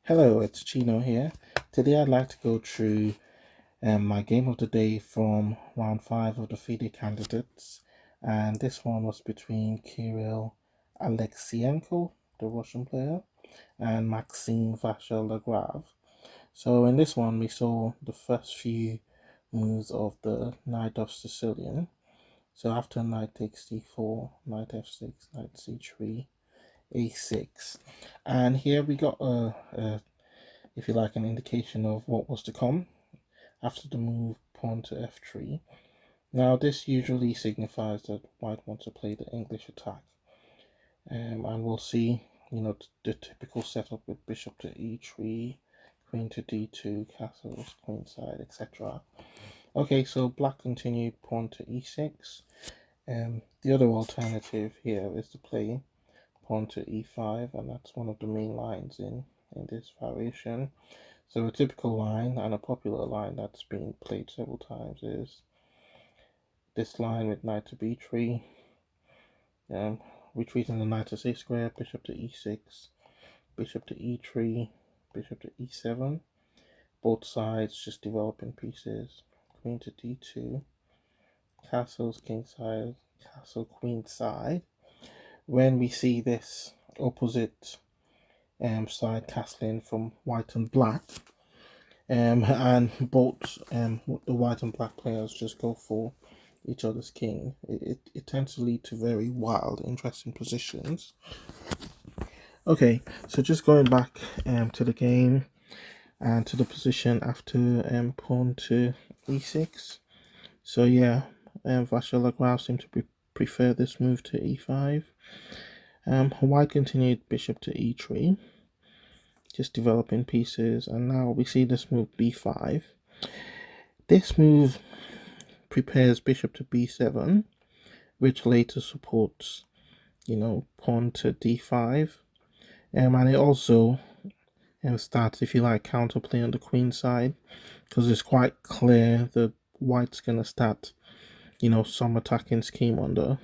Hello, it's Chino here. Today I'd like to go through my game of the day from round 5 of the FIDE candidates. And this one was between Kirill Alekseenko, the Russian player, and Maxime Vachier-Lagrave. So in this one we saw the first few moves of the Knight of Sicilian. So after knight takes d4, knight f6, knight c3, a6. And here we got if you like, an indication of what was to come after the move pawn to f3. Now, this usually signifies that white wants to play the English attack. And we'll see, the typical setup with bishop to e3, queen to d2, castles, queenside, etc. Okay, so black continued pawn to e6. The other alternative here is to play pawn to e5, and that's one of the main lines in this variation. So a typical line and a popular line that's been played several times is this line with knight to b3, retreating the knight to c square, bishop to e6, bishop to e3, bishop to e7. Both sides just developing pieces. Queen to d2, castles kingside, castle queenside. When we see this opposite side castling from white and black, and both the white and black players just go for each other's king. It tends to lead to very wild, interesting positions. Okay, so just going back to the game and to the position after pawn to e6. So yeah, Vachier-Lagrave seemed to prefer this move to e5. White continued bishop to e3, just developing pieces, and now we see this move b5. This move prepares bishop to b7, which later supports, pawn to d5. And it also starts, if you like, counterplay on the queen side, because it's quite clear that white's going to start, some attacking scheme on the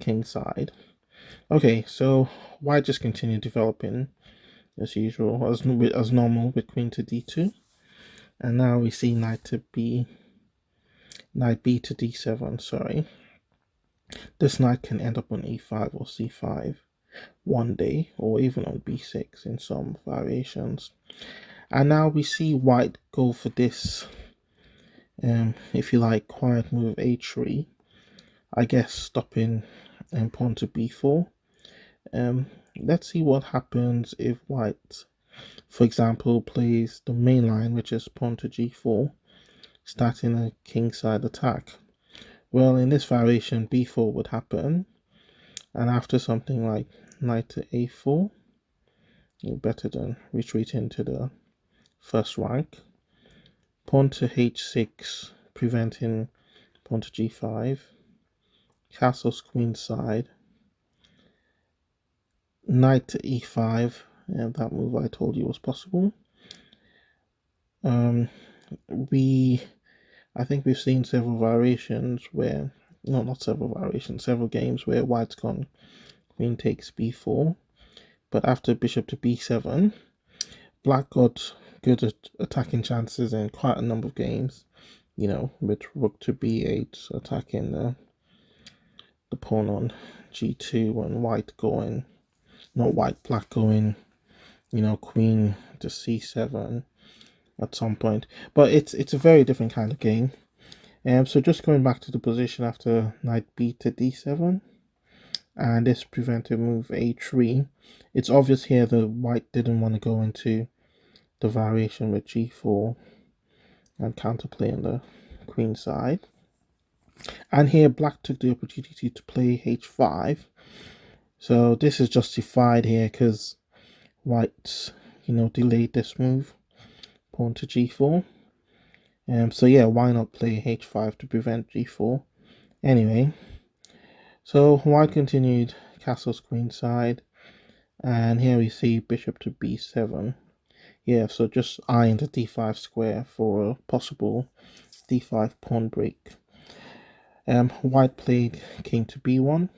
king side. Okay, so white just continued developing as usual, as normal with queen to d2. And now we see knight b to d7, sorry. This knight can end up on e5 or c5 one day, or even on b6 in some variations. And now we see white go for this, if you like, quiet move h3. I guess stopping pawn to b4. Let's see what happens if white, for example, plays the main line, which is pawn to g4, starting a kingside attack. Well, in this variation, b4 would happen, and after something like knight to a4, better than retreating to the first rank. Pawn to h6, preventing pawn to g5. Castles queenside. Knight to e5, and that move I told you was possible. I think we've seen several variations where, not several variations, several games where white's gone queen takes b4, but after bishop to b7, black got good at attacking chances in quite a number of games, with rook to b8 attacking the pawn on g2, and black going, queen to c7 at some point. But it's a very different kind of game. So just going back to the position after knight b to d7, and this preventive move a3, it's obvious here that white didn't want to go into the variation with g4 and counterplay on the queen side. And here black took the opportunity to play h5. So this is justified here because white, delayed this move, pawn to g4. So yeah, why not play h5 to prevent g4? Anyway, so white continued castles queenside, and here we see bishop to b7. Yeah, so just eyeing the d5 square for a possible d5 pawn break. White played king to b1.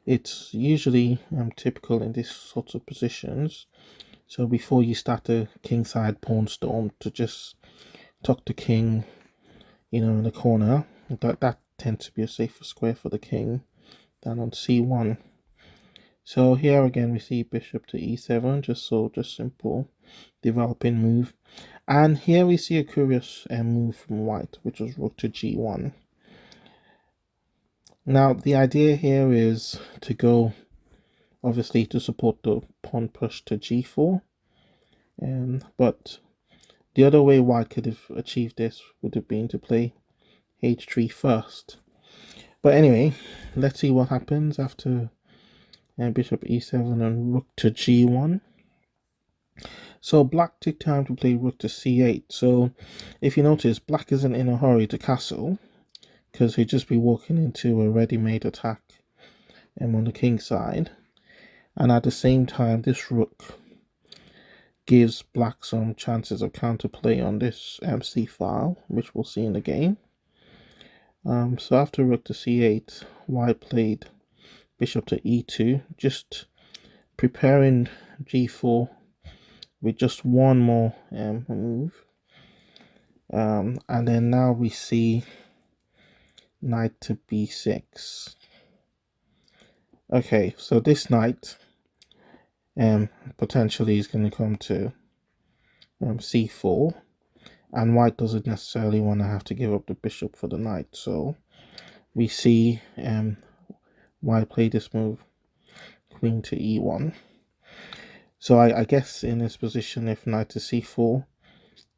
It's usually typical in these sorts of positions. So before you start the kingside pawn storm, to just tuck the king, in the corner. That tends to be a safer square for the king than on c1. So here again we see bishop to e7, just simple developing move. And here we see a curious move from white, which was rook to g1. Now the idea here is to go, obviously, to support the pawn push to g4. But the other way white could have achieved this would have been to play h3 first. But anyway, let's see what happens after bishop e7 and rook to g1. So black took time to play rook to c8. So if you notice, black isn't in a hurry to castle, because he'd just be walking into a ready-made attack on the king side. And at the same time, this rook gives black some chances of counterplay on this c file, which we'll see in the game. So after rook to c8, white played bishop to e2, just preparing g4 with just one more move. And then now we see knight to b6. Okay, so this knight potentially is going to come to c4, and white doesn't necessarily want to have to give up the bishop for the knight. So we see white play this move, queen to e1. So I guess in this position, if knight to c4,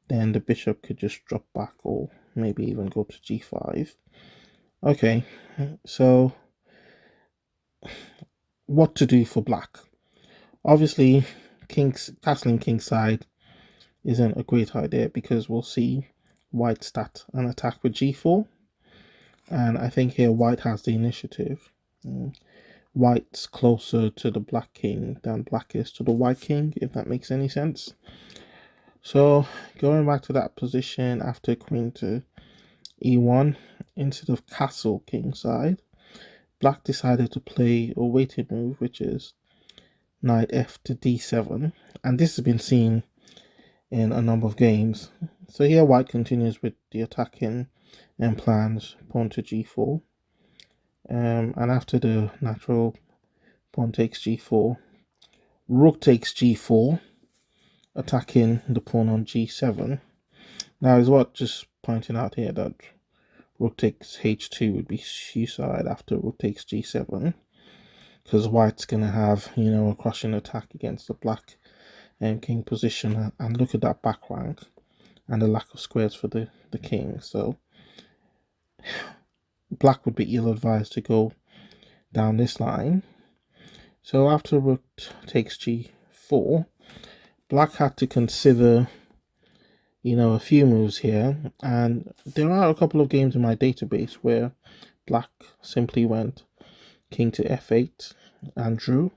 then the bishop could just drop back, or maybe even go to g5. Okay, so what to do for black? Obviously, castling kingside isn't a great idea, because we'll see white start an attack with g4. And I think here white has the initiative. White's closer to the black king than black is to the white king, if that makes any sense. So going back to that position after queen to e1, instead of castle kingside, black decided to play a weighted move, which is knight f to d7. And this has been seen in a number of games. So here white continues with the attacking and plans pawn to g4. And after the natural pawn takes g4, rook takes g4, attacking the pawn on g7. Now is what just pointing out here that rook takes h2 would be suicide after rook takes g7, because white's going to have, a crushing attack against the black king position. And look at that back rank and the lack of squares for the king. So black would be ill-advised to go down this line. So after rook takes g4, black had to consider, a few moves here. And there are a couple of games in my database where black simply went king to f8 and drew.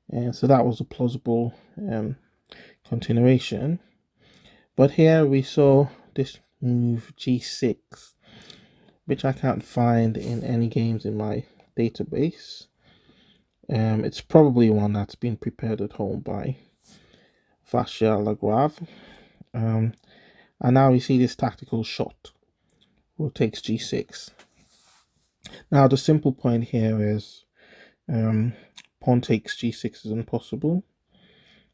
And so that was a plausible continuation. But here we saw this move g6, which I can't find in any games in my database. It's probably one that's been prepared at home by Vachier-Lagrave. And now we see this tactical shot. Rook takes g6. Now the simple point here is pawn takes g6 is impossible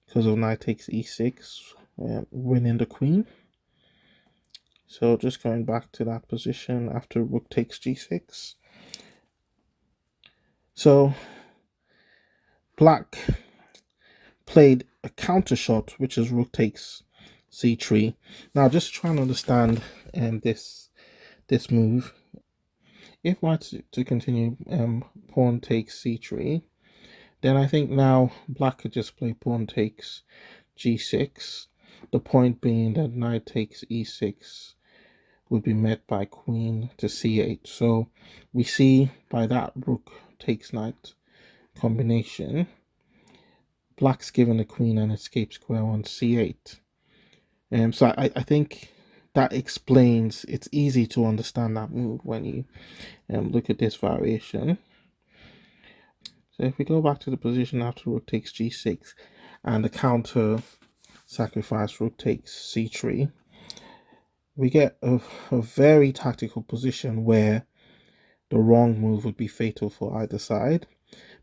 because of knight takes e6, winning the queen. So just going back to that position after rook takes g6. So black played a counter shot, which is rook takes c3. Now just trying to understand this move. If white to continue pawn takes c3, then I think now black could just play pawn takes g6. The point being that knight takes e6 would be met by queen to c8. So we see by that rook takes knight combination, black's given the queen an escape square on c8. So I think that explains, it's easy to understand that move when you look at this variation. So if we go back to the position after rook takes g6, and the counter sacrifice rook takes c3, we get a very tactical position where the wrong move would be fatal for either side.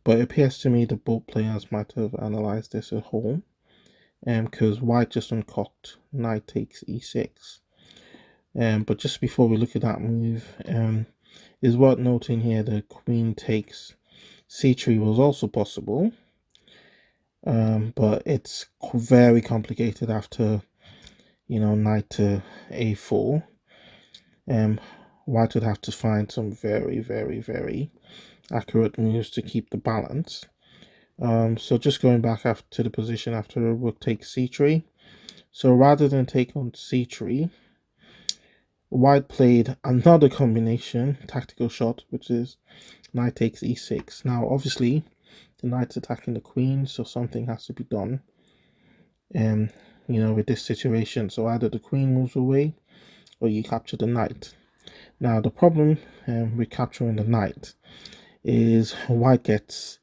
But it appears to me that both players might have analyzed this at home, because white just uncocked knight takes e6. But just before we look at that move, it's worth noting here that queen takes c3 was also possible, but it's very complicated after, you know, knight to a4. White would have to find some very, very, very accurate moves to keep the balance. So just going back to the position after rook takes c3. So rather than take on c3, white played another combination, tactical shot, which is knight takes e6. Now, obviously, the knight's attacking the queen, so something has to be done. You know, with this situation, so either the queen moves away, or you capture the knight. Now, the problem with capturing the knight is white gets,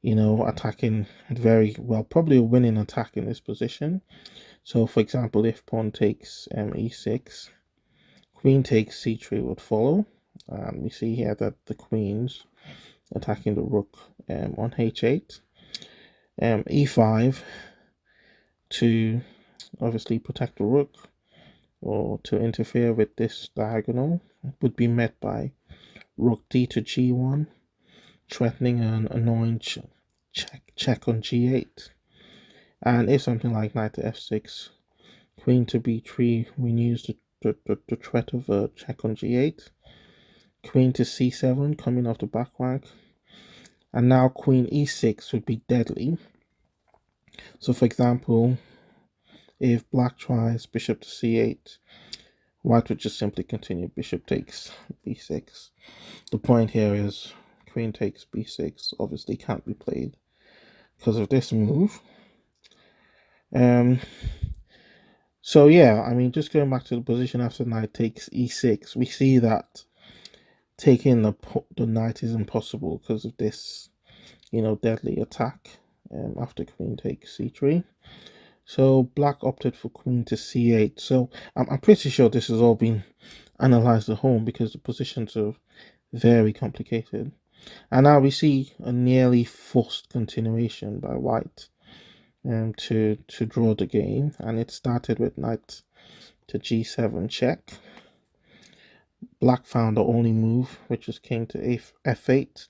you know, attacking very well, probably a winning attack in this position. So, for example, if pawn takes e6, queen takes c3 would follow. We see here that the queen's attacking the rook on h8. E5 to obviously protect the rook or to interfere with this diagonal would be met by rook d to g1, threatening an annoying check on g8. And if something like knight to f6, queen to b3 renews the threat of a check on g8. Queen to c7 coming off the back rank. And now queen e6 would be deadly. So for example, if black tries bishop to c8, white would just simply continue bishop takes b6. The point here is queen takes b6 obviously can't be played because of this move. So yeah, I mean, just going back to the position after knight takes e6, we see that taking the knight is impossible because of this, you know, deadly attack after queen takes c3. So black opted for queen to c8. So I'm pretty sure this has all been analyzed at home because the positions are very complicated. And now we see a nearly forced continuation by white to draw the game, and it started with knight to g7 check. Black found the only move, which was king to f8.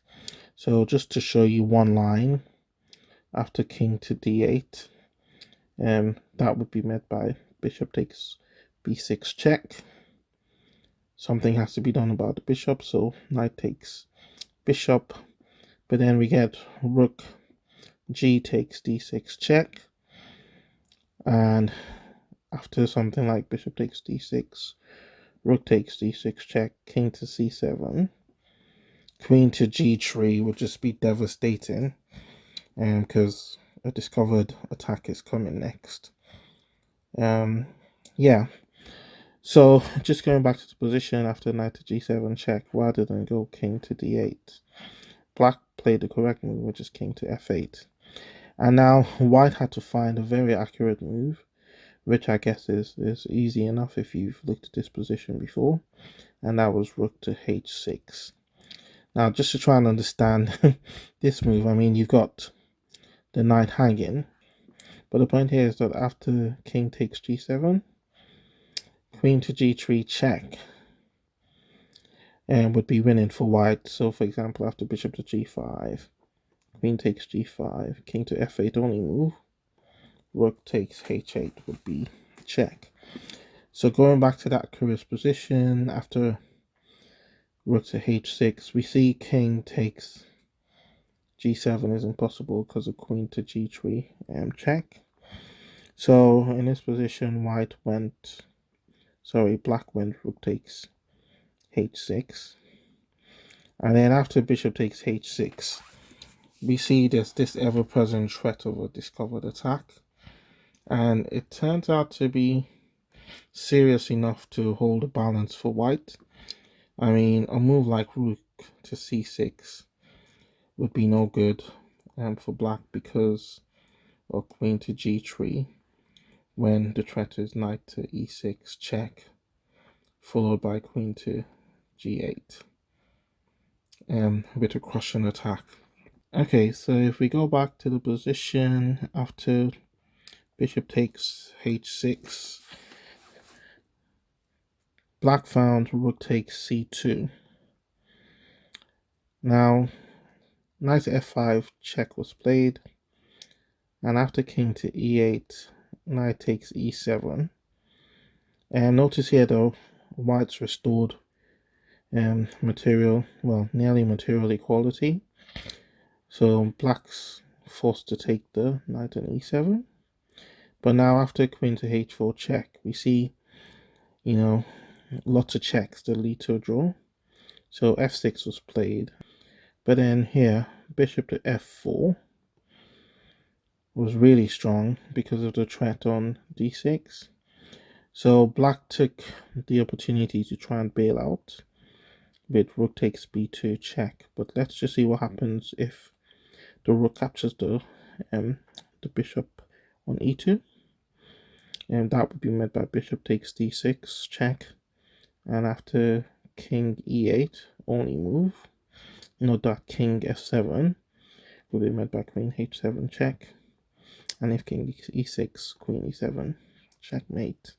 So just to show you one line after king to d8, that would be met by bishop takes b6 check. Something has to be done about the bishop, so knight takes bishop, but then we get rook g takes d6 check, and after something like bishop takes d6, rook takes d6 check, king to c7, queen to g3 would just be devastating, because a discovered attack is coming next. Yeah, so just going back to the position after knight to g7 check, rather than go king to d8, black played the correct move, which is king to f8. And now white had to find a very accurate move, which I guess is easy enough if you've looked at this position before, and that was rook to h6. Now, just to try and understand this move, I mean, you've got the knight hanging, but the point here is that after king takes g7, queen to g3 check, and would be winning for white. So for example, after bishop to g5, queen takes g5, king to f8 only move, rook takes h8 would be check. So going back to that curious position after rook to h6, we see king takes g7 is impossible because of queen to g3 check. So in this position, black went rook takes h6, and then after bishop takes h6, we see there's this ever-present threat of a discovered attack, and it turns out to be serious enough to hold a balance for white. I mean, a move like rook to c6 would be no good for black because or queen to g3 when the threat is knight to e6 check, followed by queen to g8 with a crushing attack. Okay, so if we go back to the position after bishop takes h6, black found rook takes c2. Now knight f5 check was played, and after king to e8, knight takes e7. And notice here though, white's restored material, well, nearly material equality. So black's forced to take the knight on e7. But now after queen to h4 check, we see, you know, lots of checks that lead to a draw. So f6 was played. But then here, bishop to f4 was really strong because of the threat on d6. So black took the opportunity to try and bail out with rook takes b2 check. But let's just see what happens if the rook captures the bishop on e2. And that would be met by bishop takes d6 check. And after king e8, only move. Note that king f7 will be met by queen h7 check. And if king e6, queen e7, checkmate.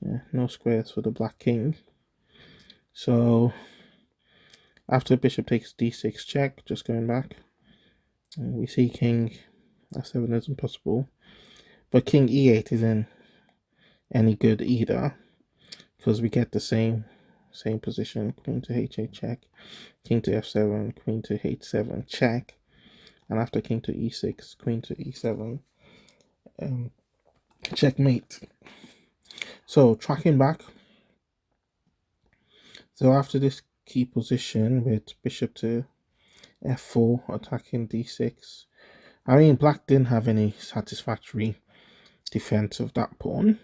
Yeah, no squares for the black king. So after bishop takes d6 check, just going back, we see king f7 isn't possible, but king e8 isn't any good either, because we get the same position. Queen to h8 check, king to f7, queen to h7 check, and after king to e6, queen to e7, checkmate. So tracking back, so after this key position with bishop to f4 attacking d6, I mean black didn't have any satisfactory defense of that pawn,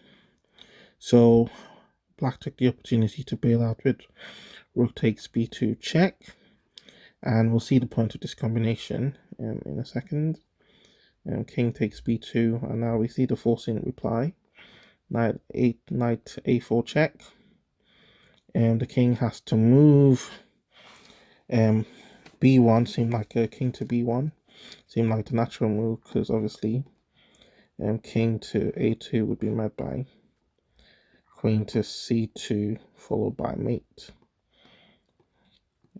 so black took the opportunity to bail out with rook takes b2 check, and we'll see the point of this combination in a second. King takes b2, and now we see the forcing reply, knight a4 check, and the king has to move. b1 seemed like a king to b1 seemed like the natural move, because obviously king to a2 would be met by queen to c2 followed by mate.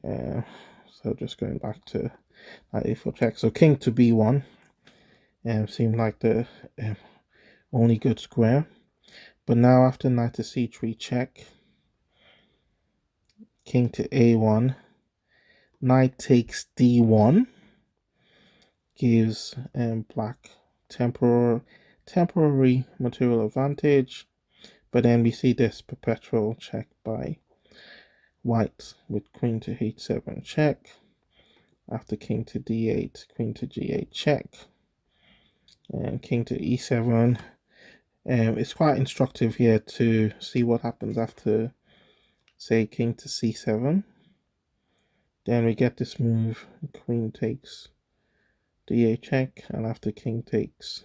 So just going back to knight a4 check, so king to b1 seemed like the only good square. But now after knight to c3 check, king to a1, knight takes d1, gives black temporary material advantage. But then we see this perpetual check by white with queen to h7 check. After king to d8, queen to g8 check, and king to e7. It's quite instructive here to see what happens after, say, king to c7. Then we get this move, queen takes d8 check, and after king takes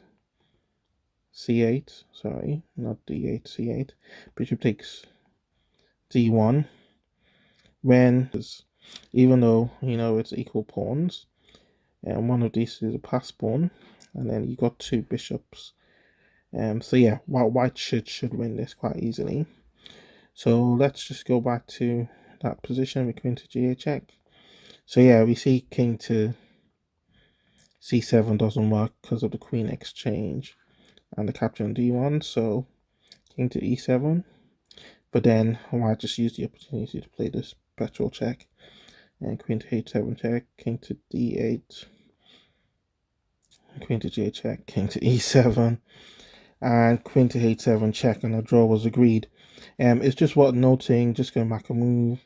c8, sorry, not d8, c8, bishop takes d1. When, even though, you know, it's equal pawns, and one of these is a pass pawn, and then you got two bishops. So yeah, white should win this quite easily. So let's just go back to that position with queen to g8 check. So yeah, we see king to c7 doesn't work because of the queen exchange and the capture on d1. So king to e7. But then white just used the opportunity to play this perpetual check, and queen to h7 check, king to d8, queen to g8 check, king to e7, and queen to h7 check, and a draw was agreed. It's just worth noting, just going back a move,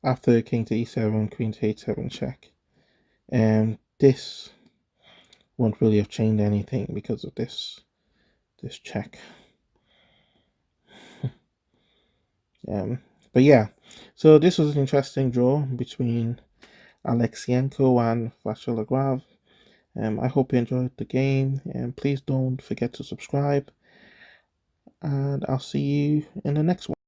after king to e7, queen to h7 check, this won't really have changed anything because of this check. But yeah, so this was an interesting draw between Alekseenko and Vachier-Lagrave. I hope you enjoyed the game, and please don't forget to subscribe, and I'll see you in the next one.